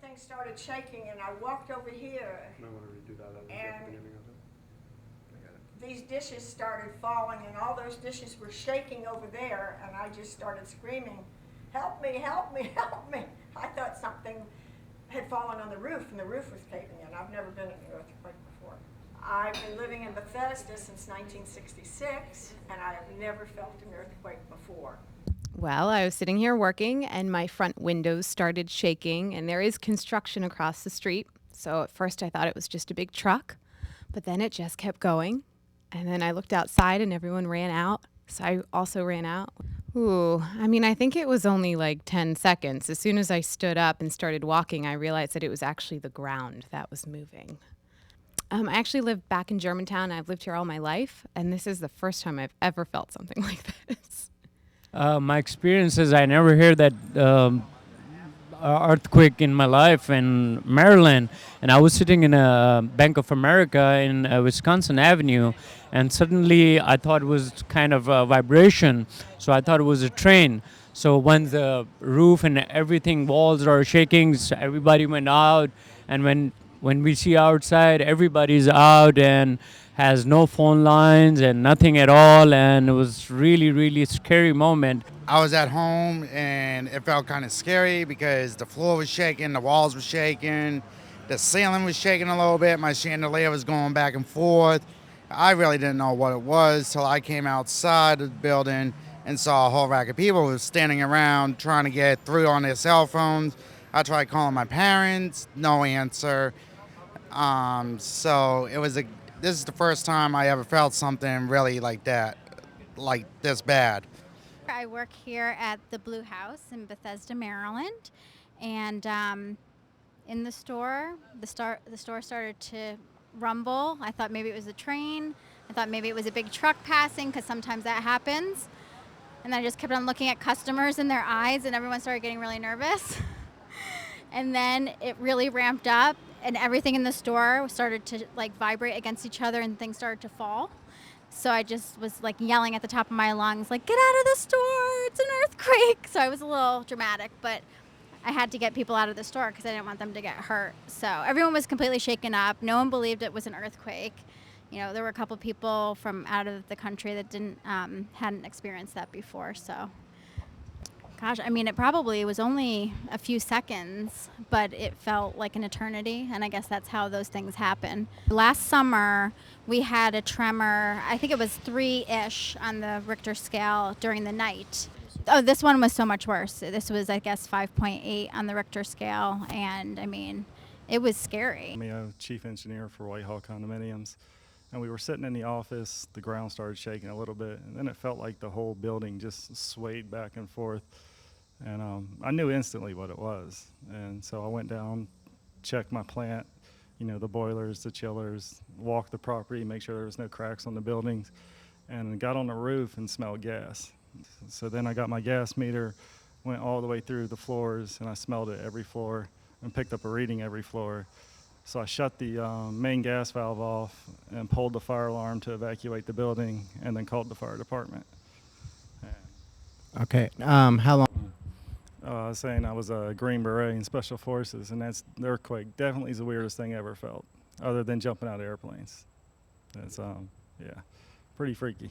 everything started shaking, and I walked over here, I want to redo that at the and beginning of it. I got it. these dishes started falling, and all those dishes were shaking over there, and I just started screaming, help me, help me, help me. I thought something had fallen on the roof, and the roof was caving in. I've never been in an earthquake before. I've been living in Bethesda since 1966, and I have never felt an earthquake before. Well, I was sitting here working and my front windows started shaking, and there is construction across the street. So at first I thought it was just a big truck, but then it just kept going. And then I looked outside and everyone ran out. So I also ran out. Ooh, I mean, I think it was only like 10 seconds. As soon as I stood up and started walking, I realized that it was actually the ground that was moving. I actually live back in Germantown. I've lived here all my life, and this is the first time I've ever felt something like this. My experience is I never heard that earthquake in my life in Maryland, and I was sitting in a Bank of America in Wisconsin Avenue, and suddenly I thought it was kind of a vibration, so I thought it was a train. So when the roof and everything, walls are shaking, so everybody went out, and when we see outside, everybody's out and has no phone lines and nothing at all, and it was really, really scary moment. I was at home and it felt kind of scary because the floor was shaking, the walls were shaking, the ceiling was shaking a little bit, my chandelier was going back and forth. I really didn't know what it was till I came outside of the building and saw a whole rack of people who were standing around trying to get through on their cell phones. I tried calling my parents, no answer. So this is the first time I ever felt something really like that, like this bad. I work here at the Blue House in Bethesda, Maryland, and in the store started to rumble. I thought maybe it was a train. I thought maybe it was a big truck passing, because sometimes that happens. And then I just kept on looking at customers in their eyes, and everyone started getting really nervous. And then it really ramped up, and everything in the store started to like vibrate against each other, and things started to fall. So I just was like yelling at the top of my lungs, like, get out of the store, it's an earthquake. So I was a little dramatic, but I had to get people out of the store because I didn't want them to get hurt. So everyone was completely shaken up. No one believed it was an earthquake. You know, there were a couple people from out of the country that hadn't experienced that before. So, gosh, I mean, it probably was only a few seconds, but it felt like an eternity, and I guess that's how those things happen. Last summer, we had a tremor, I think it was 3-ish on the Richter scale during the night. Oh, this one was so much worse. This was, I guess, 5.8 on the Richter scale, and I mean, it was scary. I'm a chief engineer for Whitehall Condominiums, and we were sitting in the office, the ground started shaking a little bit, and then it felt like the whole building just swayed back and forth. And I knew instantly what it was. And so I went down, checked my plant, you know, the boilers, the chillers, walked the property, make sure there was no cracks on the buildings, and got on the roof and smelled gas. So then I got my gas meter, went all the way through the floors, and I smelled it every floor and picked up a reading every floor. So I shut the main gas valve off and pulled the fire alarm to evacuate the building, and then called the fire department. Okay, how long? I was saying I was a Green Beret in Special Forces, and the earthquake definitely is the weirdest thing I ever felt, other than jumping out of airplanes. It's, yeah, pretty freaky.